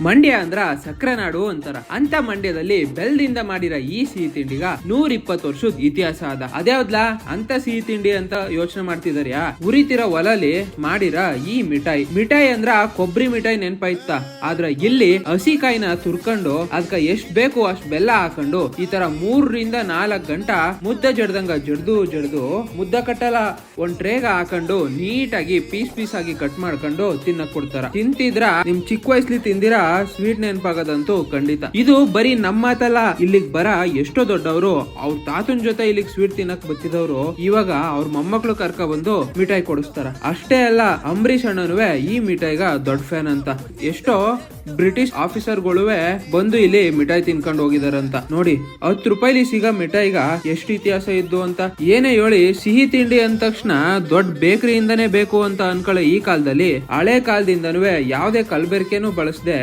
ಮಂಡ್ಯ ಅಂದ್ರ ಸಕ್ಕರೆ ನಾಡು ಅಂತಾರ. ಅಂತ ಮಂಡ್ಯದಲ್ಲಿ ಬೆಲ್ಲದಿಂದ ಮಾಡಿರೋ ಈ ಸಿಹಿ ತಿಂಡಿಗ 120 ವರ್ಷದ ಇತಿಹಾಸ ಅದ. ಅದ್ಯಾವ್ದ್ಲಾ ಅಂತ ಸಿಹಿ ತಿಂಡಿ ಅಂತ ಯೋಚನೆ ಮಾಡ್ತಿದಾರ್ಯಾ? ಉರಿತಿರೋ ಒಲಲಿ ಮಾಡಿರ ಈ ಮಿಠಾಯಿ ಅಂದ್ರ ಕೊಬ್ಬರಿ ಮಿಠಾಯಿ ನೆನ್ಪಾಯ್ತ. ಆದ್ರ ಇಲ್ಲಿ ಹಸಿಕಾಯಿನ ತುರ್ಕೊಂಡು ಅದಕ್ಕ ಎಷ್ಟ್ ಬೇಕು ಅಷ್ಟ್ ಬೆಲ್ಲ ಹಾಕೊಂಡು ಈ ತರ 3 ರಿಂದ 4 ಗಂಟೆ ಮುದ್ದೆ ಜಡ್ದಂಗ ಜಡ್ದು ಮುದ್ದ ಕಟ್ಟಲ ಒಂದ್ ಟ್ರೇಗ ಹಾಕೊಂಡು ನೀಟಾಗಿ ಪೀಸ್ ಆಗಿ ಕಟ್ ಮಾಡ್ಕೊಂಡು ತಿನ್ನಕ್ ಕೊಡ್ತಾರ. ತಿಂತಿದ್ರ ನಿಮ್ ಚಿಕ್ಕ ವಯಸ್ಲಿ ತಿಂದಿರಾ ಸ್ವೀಟ್ ನೆನಪಾಗದಂತೂ ಖಂಡಿತ. ಇದು ಬರೀ ನಮ್ಮ ಮಾತಲ್ಲ, ಇಲ್ಲಿಗ್ ಬರ ಎಷ್ಟೋ ದೊಡ್ಡವರು ಅವ್ರ ತಾತನ್ ಜೊತೆ ಇಲ್ಲಿಗ್ ಸ್ವೀಟ್ ತಿನ್ನಕ್ ಬತ್ತಿದವ್ರು ಇವಾಗ ಅವ್ರ ಮೊಮ್ಮಕ್ಳು ಕರ್ಕ ಬಂದು ಮಿಠಾಯಿ ಕೊಡಿಸ್ತಾರ. ಅಷ್ಟೇ ಅಲ್ಲ, ಅಂಬರೀಷ್ ಅಣ್ಣನುವೆ ಈ ಮಿಠಾಯಿಗ ದೊಡ್ಡ ಫ್ಯಾನ್ ಅಂತ. ಎಷ್ಟೋ ಬ್ರಿಟಿಷ್ ಆಫೀಸರ್ಗಳುವೆ ಬಂದು ಇಲ್ಲಿ ಮಿಠಾಯಿ ತಿನ್ಕೊಂಡು ಹೋಗಿದಾರಂತ. ನೋಡಿ 10 ರೂಪಾಯಿಲಿ ಸಿಗ ಮಿಠಾಯಿಗ ಎಷ್ಟು ಇತಿಹಾಸ ಇದ್ದು ಅಂತ. ಏನೇ ಹೇಳಿ ಸಿಹಿ ತಿಂಡಿ ಅಂದ ತಕ್ಷಣ ದೊಡ್ಡ ಬೇಕರಿಯಿಂದನೇ ಬೇಕು ಅಂತ ಅನ್ಕೊಳ್ಳೋ ಈ ಕಾಲದಲ್ಲಿ ಹಳೆ ಕಾಲದಿಂದನೂ ಯಾವ್ದೇ ಕಲಬೆರಕೆನೂ ಬಳಸದೆ